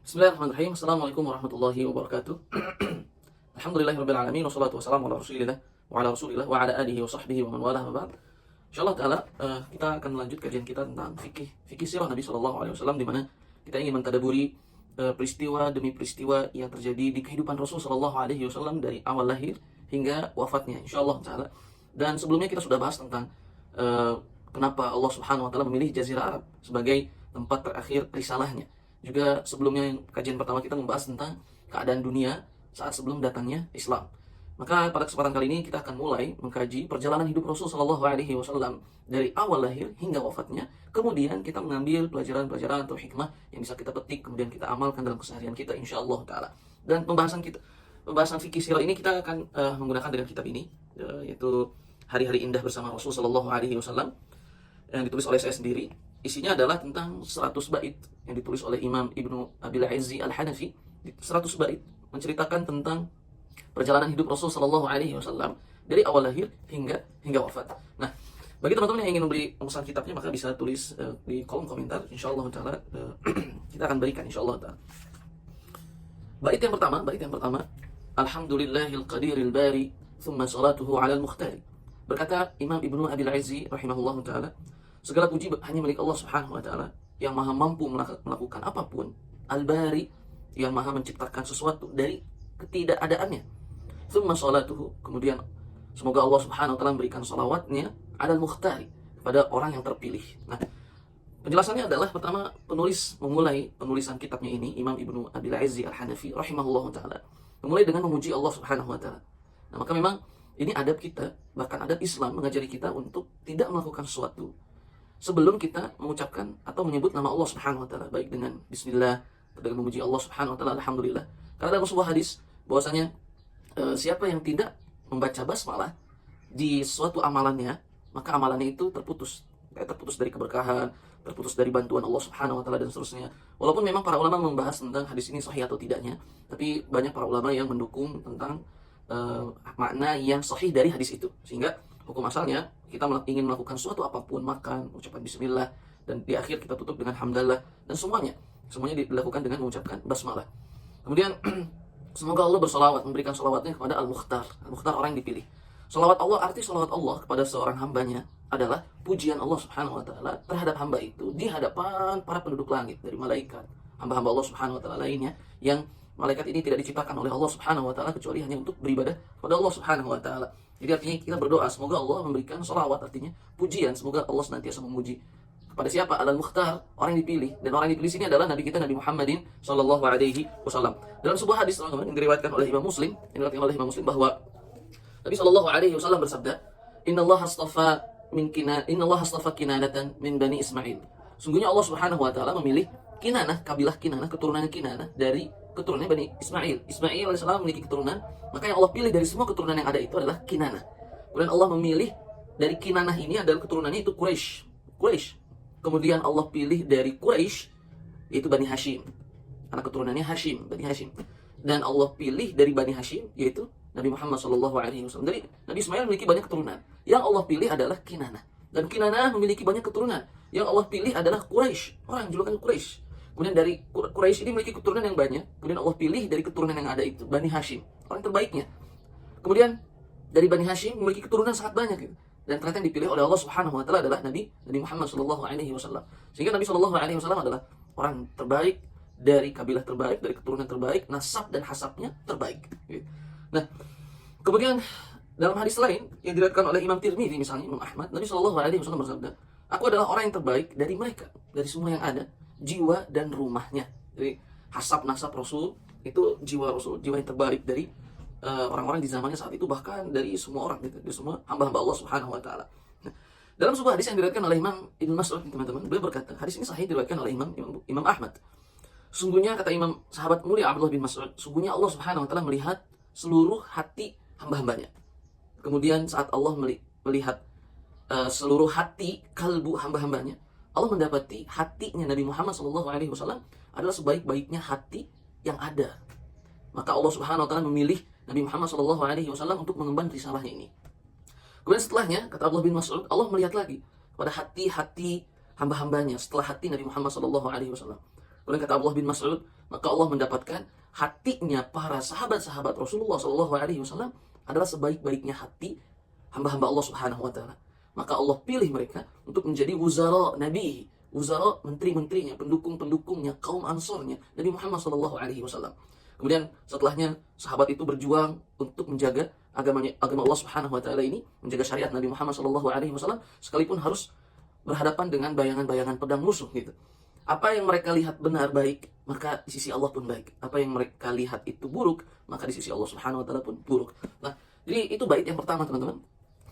Bismillahirrahmanirrahim. Assalamualaikum warahmatullahi wabarakatuh. Alhamdulillahirabbil alamin wassalatu wassalamu ala Rasulillah wa ala Rasulillah wa ala alihi wa sahbihi wa man walah ma ba'd. Insyaallah taala kita akan melanjut kajian kita tentang fikih sirah Nabi sallallahu alaihi wasallam, di mana kita ingin mentadabburi peristiwa demi peristiwa yang terjadi di kehidupan Rasul sallallahu alaihi wasallam dari awal lahir hingga wafatnya insyaallah taala. Dan sebelumnya kita sudah bahas tentang kenapa Allah Subhanahu wa taala memilih Jazirah Arab sebagai tempat terakhir risalahnya. Juga sebelumnya kajian pertama kita membahas tentang keadaan dunia saat sebelum datangnya Islam. Maka pada kesempatan kali ini kita akan mulai mengkaji perjalanan hidup Rasul Shallallahu Alaihi Wasallam dari awal lahir hingga wafatnya. Kemudian kita mengambil pelajaran-pelajaran atau hikmah yang bisa kita petik, kemudian kita amalkan dalam keseharian kita, insya Allah Taala. Dan pembahasan fikih sirah ini kita akan menggunakan dengan kitab ini, yaitu Hari-hari Indah Bersama Rasul Shallallahu Alaihi Wasallam, yang ditulis oleh saya sendiri. Isinya adalah tentang 100 bait yang ditulis oleh Imam Ibnu Abil Izzi Al-Hanafi. 100 bait menceritakan tentang perjalanan hidup Rasul sallallahu alaihi wasallam dari awal lahir hingga wafat. Nah, bagi teman-teman yang ingin membeli pemesan kitabnya, maka bisa tulis di kolom komentar, insyaallah taala kita akan berikan insyaallah taala. Bait yang pertama, Alhamdulillahil qadiril bari, thumma salatuhu 'alal mukhtari. Berkata Imam Ibnu Abil Izzi rahimahullahu taala, segala puji hanya milik Allah Subhanahu wa taala yang maha mampu melakukan apapun, Al-Bari, yang maha menciptakan sesuatu dari ketidakadaannya. Tsumma salatuhu, kemudian semoga Allah Subhanahu wa taala memberikan salawatnya alal mukhtari, pada orang yang terpilih. Nah, penjelasannya adalah pertama, penulis memulai penulisan kitabnya ini, Imam Ibnu Abil Izzi Al-Hanafi rahimahullahu taala, memulai dengan memuji Allah Subhanahu wa taala. Nah, maka memang ini adab kita, bahkan adab Islam mengajari kita untuk tidak melakukan sesuatu sebelum kita mengucapkan atau menyebut nama Allah Subhanahu wa taala, baik dengan bismillah atau dengan memuji Allah Subhanahu wa taala alhamdulillah. Karena dalam sebuah hadis bahwasanya siapa yang tidak membaca basmalah di suatu amalannya, maka amalannya itu terputus dari keberkahan, terputus dari bantuan Allah Subhanahu wa taala dan seterusnya. Walaupun memang para ulama membahas tentang hadis ini sahih atau tidaknya, tapi banyak para ulama yang mendukung tentang makna yang sahih dari hadis itu. Sehingga hukum asalnya kita ingin melakukan suatu apapun, makan, ucapan bismillah, dan di akhir kita tutup dengan hamdalah, dan semuanya dilakukan dengan mengucapkan basmalah. Kemudian semoga Allah bersolawat, memberikan solawatnya kepada Al-Mukhtar. Al-Mukhtar orang yang dipilih. Solawat Allah, arti solawat Allah kepada seorang hambanya adalah pujian Allah Subhanahu wa taala terhadap hamba itu di hadapan para penduduk langit, dari malaikat, hamba-hamba Allah Subhanahu wa taala lainnya, yang malaikat ini tidak diciptakan oleh Allah Subhanahu wa taala kecuali hanya untuk beribadah kepada Allah Subhanahu wa taala. Jadi artinya kita berdoa semoga Allah memberikan sholawat, artinya pujian, semoga Allah senantiasa memuji kepada siapa? Al-Mukhtar, orang yang dipilih. Dan orang yang dipilih sini adalah Nabi kita, Nabi Muhammadin sallallahu alaihi wasallam. Dalam sebuah hadis teman-teman yang diriwayatkan oleh Imam Muslim, bahwa Nabi sallallahu alaihi wasallam bersabda, "Innallaha astafa Kinanatan min Bani Ismail." Sungguhnya Allah Subhanahu wa taala memilih Kinanah, kabilah Kinanah, keturunan Kinanah dari keturunannya Bani Ismail. Ismail alaihissalam memiliki keturunan, maka yang Allah pilih dari semua keturunan yang ada itu adalah Kinanah. Kemudian Allah memilih dari Kinanah ini adalah keturunannya itu Quraisy. Kemudian Allah pilih dari Quraisy yaitu Bani Hashim. Anak keturunannya Hashim, Bani Hashim. Dan Allah pilih dari Bani Hashim yaitu Nabi Muhammad sallallahu alaihi wasallam. Dari Nabi Ismail memiliki banyak keturunan. Yang Allah pilih adalah Kinanah. Dan Kinanah memiliki banyak keturunan. Yang Allah pilih adalah Quraisy, orang julukan Quraisy. Kemudian dari Quraisy ini memiliki keturunan yang banyak. Kemudian Allah pilih dari keturunan yang ada itu Bani Hashim, orang terbaiknya. Kemudian dari Bani Hashim memiliki keturunan sangat banyak gitu. Dan ternyata yang dipilih oleh Allah Subhanahu wa taala adalah Nabi Muhammad sallallahu alaihi wasallam. Sehingga Nabi sallallahu alaihi wasallam adalah orang terbaik dari kabilah terbaik, dari keturunan terbaik, nasab dan hasabnya terbaik. Gitu. Nah, kemudian dalam hadis lain yang diriwayatkan oleh Imam Tirmidzi misalnya, Imam Ahmad, Nabi sallallahu alaihi wasallam bersabda, "Aku adalah orang yang terbaik dari mereka, dari semua yang ada, jiwa dan rumahnya." Jadi hasab nasab Rasul itu jiwa Rasul, jiwa yang terbaik dari orang-orang di zamannya saat itu, bahkan dari semua orang gitu, dari semua hamba-hamba Allah Subhanahu wa taala. Nah, dalam sebuah hadis yang diriwayatkan oleh Imam Ibnu Mas'ud, teman-teman, beliau berkata, hadis ini sahih, diriwayatkan oleh Imam Ahmad. Sungguhnya kata Imam sahabat mulia Abdullah bin Mas'ud, sungguhnya Allah Subhanahu wa taala melihat seluruh hati hamba-hambanya. Kemudian saat Allah melihat seluruh hati kalbu hamba-hambanya, Allah mendapati hatinya Nabi Muhammad SAW adalah sebaik-baiknya hati yang ada. Maka Allah Subhanahu wa taala memilih Nabi Muhammad SAW untuk mengemban risalahnya ini. Kemudian setelahnya, kata Abdullah bin Mas'ud, Allah melihat lagi pada hati-hati hamba-hambanya setelah hati Nabi Muhammad SAW. Kemudian kata Abdullah bin Mas'ud, maka Allah mendapatkan hatinya para sahabat-sahabat Rasulullah SAW adalah sebaik-baiknya hati hamba-hamba Allah Subhanahu wa taala. Maka Allah pilih mereka untuk menjadi wuzara Nabi, wuzara menteri-menterinya, pendukung-pendukungnya, kaum ansornya Nabi Muhammad SAW. Kemudian setelahnya sahabat itu berjuang untuk menjaga agama Allah Subhanahu wa taala ini, menjaga syariat Nabi Muhammad SAW sekalipun harus berhadapan dengan bayangan-bayangan pedang musuh gitu. Apa yang mereka lihat benar baik, maka di sisi Allah pun baik. Apa yang mereka lihat itu buruk, maka di sisi Allah Subhanahu wa taala pun buruk. Nah, jadi itu bait yang pertama teman-teman.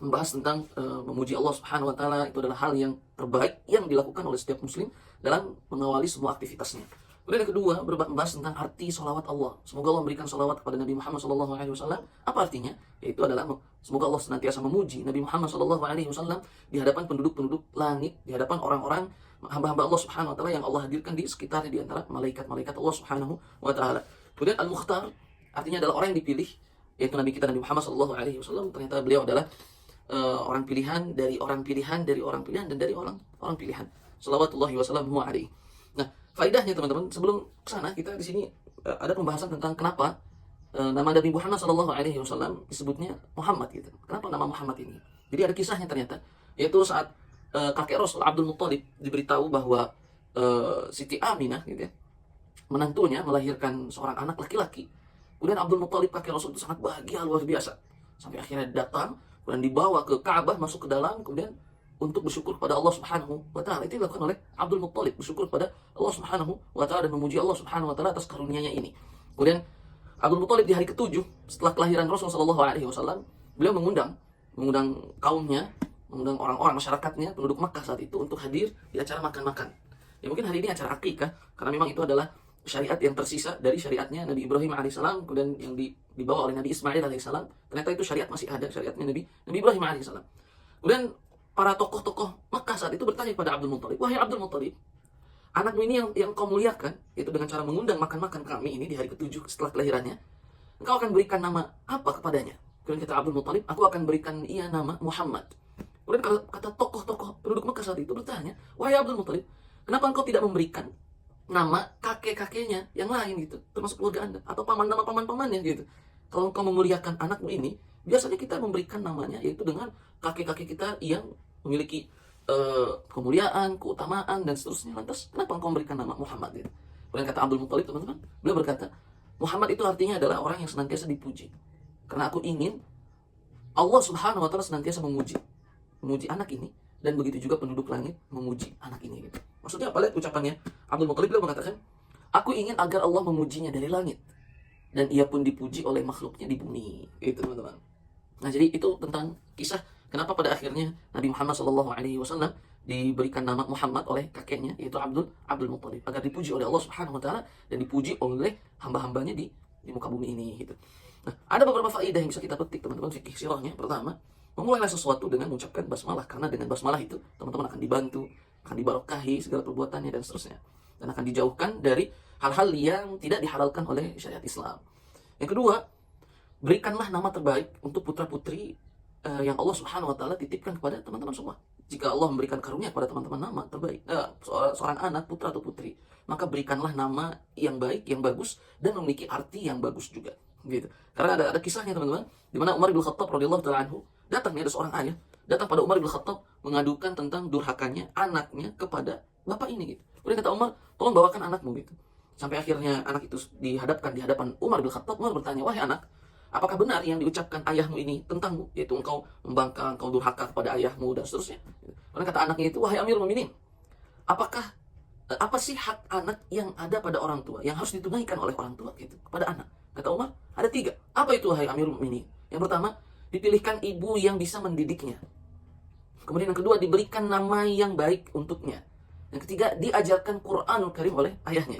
Membahas tentang memuji Allah Subhanahu wa taala itu adalah hal yang terbaik yang dilakukan oleh setiap muslim dalam mengawali semua aktivitasnya. Kemudian yang kedua, membahas tentang arti sholawat Allah. Semoga Allah memberikan sholawat kepada Nabi Muhammad SAW. Apa artinya? Yaitu adalah semoga Allah senantiasa memuji Nabi Muhammad SAW di hadapan penduduk-penduduk langit, di hadapan orang-orang hamba-hamba Allah Subhanahu wa taala yang Allah hadirkan di sekitarnya di antara malaikat-malaikat Allah Subhanahu wa taala. Kemudian Al-Mukhtar artinya adalah orang yang dipilih, yaitu Nabi kita Nabi Muhammad SAW. Ternyata beliau adalah orang pilihan dari orang pilihan dari orang pilihan dan dari orang pilihan. Shalawatullahi wasallamuhu alaihi. Nah, faedahnya teman-teman, sebelum kesana kita di sini ada pembahasan tentang kenapa nama Nabi Muhammad SAW disebutnya Muhammad gitu. Kenapa nama Muhammad ini? Jadi ada kisahnya ternyata, yaitu saat kakek Rasul Abdul Muttalib diberitahu bahwa Siti Aminah gitu ya, menantunya melahirkan seorang anak laki-laki. Kemudian Abdul Muttalib kakek Rasul itu sangat bahagia luar biasa. Sampai akhirnya datang dan dibawa ke Ka'bah, masuk ke dalam, kemudian untuk bersyukur kepada Allah Subhanahu wa taala. Itu dilakukan oleh Abdul Muttalib, bersyukur kepada Allah Subhanahu wa taala dan memuji Allah Subhanahu wa taala atas karunia-Nya ini. Kemudian Abdul Muttalib di hari ke-7 setelah kelahiran Rasulullah SAW, beliau mengundang kaumnya, mengundang orang-orang masyarakatnya, penduduk Makkah saat itu untuk hadir di acara makan-makan. Ya mungkin hari ini acara akikah, karena memang itu adalah syariat yang tersisa dari syariatnya Nabi Ibrahim alaihissalam, kemudian yang dibawa oleh Nabi Ismail alaihissalam. Ternyata itu syariat masih ada, syariatnya Nabi Ibrahim alaihissalam. Kemudian para tokoh-tokoh Makkah saat itu bertanya kepada Abdul Muttalib, wahai Abdul Muttalib, anakmu ini yang kau muliakan, itu dengan cara mengundang makan-makan kami ini di hari ke-7 setelah kelahirannya, engkau akan berikan nama apa kepadanya? Kemudian kata Abdul Muttalib, aku akan berikan ia nama Muhammad. Kemudian kata tokoh-tokoh penduduk Makkah saat itu bertanya, wahai Abdul Muttalib, kenapa engkau tidak memberikan nama kakek-kakeknya yang lain gitu, termasuk keluarga Anda, atau nama paman-pamannya gitu? Kalau engkau memuliakan anakmu ini, biasanya kita memberikan namanya yaitu dengan kakek-kakek kita yang memiliki kemuliaan, keutamaan, dan seterusnya. Lantas, kenapa engkau memberikan nama Muhammad gitu? Kemudian kata Abdul Muttalib, teman-teman, beliau berkata, Muhammad itu artinya adalah orang yang senantiasa dipuji. Karena aku ingin Allah Subhanahu wa taala senantiasa memuji anak ini, dan begitu juga penduduk langit memuji anak ini gitu. Maksudnya apa? Lihat ucapannya Abdul Muttalib, beliau mengatakan, aku ingin agar Allah memujinya dari langit dan ia pun dipuji oleh makhluknya di bumi. Itu teman-teman. Nah, jadi itu tentang kisah kenapa pada akhirnya Nabi Muhammad SAW diberikan nama Muhammad oleh kakeknya, yaitu Abdul Muttalib, agar dipuji oleh Allah Subhanahu wa taala dan dipuji oleh hamba-hambanya di muka bumi ini gitu. Nah, ada beberapa faedah yang bisa kita petik teman-teman fikih sirahnya. Pertama, memulailah sesuatu dengan mengucapkan basmalah, karena dengan basmalah itu teman-teman akan dibantu, akan dibarokahi segala perbuatannya dan seterusnya, dan akan dijauhkan dari hal-hal yang tidak dihalalkan oleh syariat Islam. Yang kedua, berikanlah nama terbaik untuk putra-putri yang Allah Subhanahu wa taala titipkan kepada teman-teman semua. Jika Allah memberikan karunia kepada teman-teman nama terbaik, seorang anak, putra atau putri, maka berikanlah nama yang baik, yang bagus, dan memiliki arti yang bagus juga. Gitu. Karena ada kisahnya teman-teman, di mana Umar bin Khattab radhiyallahu taala anhu datang, ada seorang ayah datang pada Umar bin Khattab mengadukan tentang durhakanya anaknya kepada bapak ini gitu. Kemudian kata Umar, tolong bawakan anakmu gitu. Sampai akhirnya anak itu dihadapkan di hadapan Umar bin Khattab. Umar bertanya, wahai anak, apakah benar yang diucapkan ayahmu ini tentangmu, yaitu engkau membangkang, engkau durhaka kepada ayahmu dan seterusnya. Kemudian kata anaknya itu, wahai Amirul Mukminin, apa sih hak anak yang ada pada orang tua, yang harus ditunaikan oleh orang tua gitu kepada anak? Kata Umar, ada 3. Apa itu wahai Amirul Mukminin? Yang pertama, dipilihkan ibu yang bisa mendidiknya. Kemudian yang kedua, diberikan nama yang baik untuknya. Yang ketiga, diajarkan Qur'anul Karim oleh ayahnya.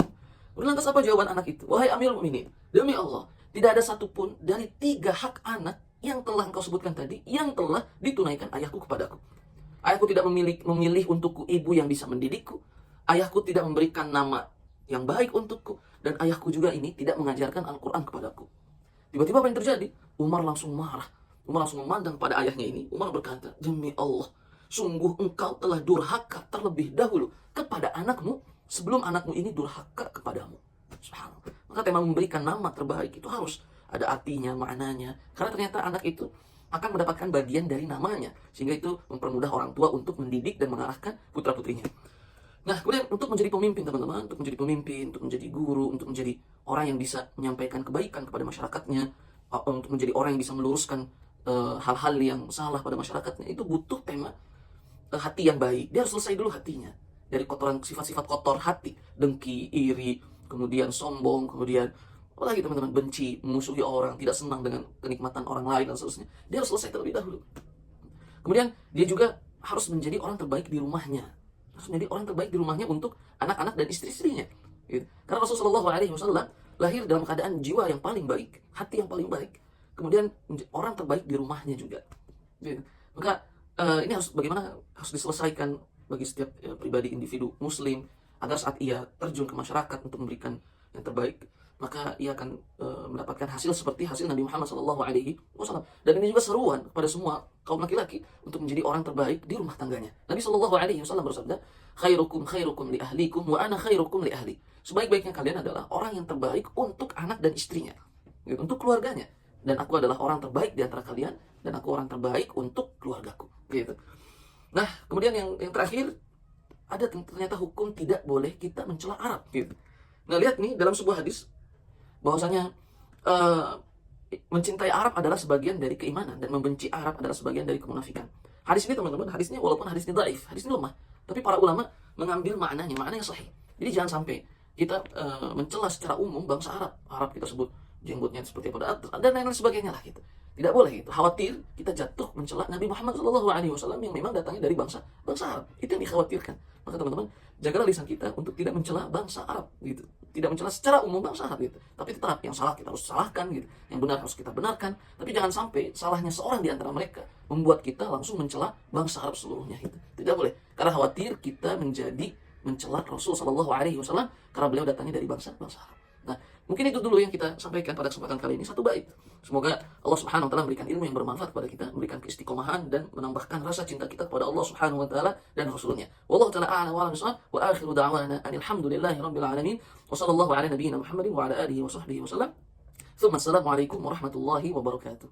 Lantas apa jawaban anak itu? Wahai Amirul Mukminin, demi Allah, tidak ada satupun dari 3 hak anak yang telah engkau sebutkan tadi yang telah ditunaikan ayahku kepadaku. Ayahku tidak memilih untukku ibu yang bisa mendidikku. Ayahku tidak memberikan nama yang baik untukku. Dan ayahku juga ini tidak mengajarkan Al-Quran kepadaku. Tiba-tiba apa yang terjadi? Umar langsung marah. Umar langsung memandang pada ayahnya ini. Umar berkata, demi Allah, sungguh engkau telah durhaka terlebih dahulu kepada anakmu sebelum anakmu ini durhaka kepadamu. Subhanallah. Maka tema memberikan nama terbaik itu harus ada artinya, maknanya. Karena ternyata anak itu akan mendapatkan bagian dari namanya. Sehingga itu mempermudah orang tua untuk mendidik dan mengarahkan putra-putrinya. Nah, kemudian untuk menjadi pemimpin teman-teman, untuk menjadi pemimpin, untuk menjadi guru, untuk menjadi orang yang bisa menyampaikan kebaikan kepada masyarakatnya, untuk menjadi orang yang bisa meluruskan hal-hal yang salah pada masyarakatnya, itu butuh tema hati yang baik. Dia harus selesai dulu hatinya dari kotoran, sifat-sifat kotor hati, dengki, iri, kemudian sombong, kemudian apalagi teman-teman, benci, memusuhi orang, tidak senang dengan kenikmatan orang lain dan seterusnya. Dia harus selesai terlebih dahulu. Kemudian dia juga harus menjadi orang terbaik di rumahnya, harus menjadi orang terbaik di rumahnya untuk anak-anak dan istri-istrinya. Gitu. Karena Rasulullah SAW lahir dalam keadaan jiwa yang paling baik, hati yang paling baik, kemudian orang terbaik di rumahnya juga. Gitu. Maka ini harus bagaimana harus diselesaikan bagi setiap pribadi individu Muslim agar saat ia terjun ke masyarakat untuk memberikan yang terbaik, maka ia akan mendapatkan hasil seperti hasil Nabi Muhammad SAW. Dan ini juga seruan kepada semua kaum laki-laki untuk menjadi orang terbaik di rumah tangganya. Nabi SAW bersabda, khairukum khairukum li ahlikum wa ana khairukum li ahli. Sebaik-baiknya kalian adalah orang yang terbaik untuk anak dan istrinya, gitu, untuk keluarganya. Dan aku adalah orang terbaik di antara kalian, dan aku orang terbaik untuk keluargaku. Gitu. Nah, kemudian yang terakhir, ada ternyata hukum tidak boleh kita mencela Arab. Gitu. Nah, lihat nih dalam sebuah hadis bahwasanya mencintai Arab adalah sebagian dari keimanan dan membenci Arab adalah sebagian dari kemunafikan. Hadis ini teman-teman, hadisnya walaupun hadisnya dhaif, hadis ini lemah, tapi para ulama mengambil maknanya, makna yang sahih. Jadi jangan sampai kita mencela secara umum bangsa Arab. Arab kita sebut jenggotnya seperti apa dan lain-lain sebagainya lah gitu. Tidak boleh itu. Khawatir kita jatuh mencela Nabi Muhammad SAW yang memang datangnya dari bangsa Arab. Itu yang dikhawatirkan. Maka teman-teman, jagalah lisan kita untuk tidak mencela bangsa Arab gitu. Tidak mencela secara umum bangsa Arab gitu. Tapi tetap yang salah kita harus salahkan gitu. Yang benar harus kita benarkan. Tapi jangan sampai salahnya seorang di antara mereka membuat kita langsung mencela bangsa Arab seluruhnya gitu. Tidak boleh. Karena khawatir kita menjadi mencela Rasul SAW karena beliau datangnya dari bangsa Arab. Nah, mungkin itu dulu yang kita sampaikan pada kesempatan kali ini, satu bait. Semoga Allah Subhanahu wa taala memberikan ilmu yang bermanfaat kepada kita, memberikan keistiqomahan dan menambahkan rasa cinta kita kepada Allah Subhanahu wa taala dan Rasulnya. Wallahu taala a'lam wa a'lam wa akhiru da'wana alhamdulillahi rabbil alamin wa sallallahu ala nabiyyina Muhammadin wa ala alihi wa sahbihi wa sallam. Tsumma assalamu alaikum warahmatullahi wabarakatuh.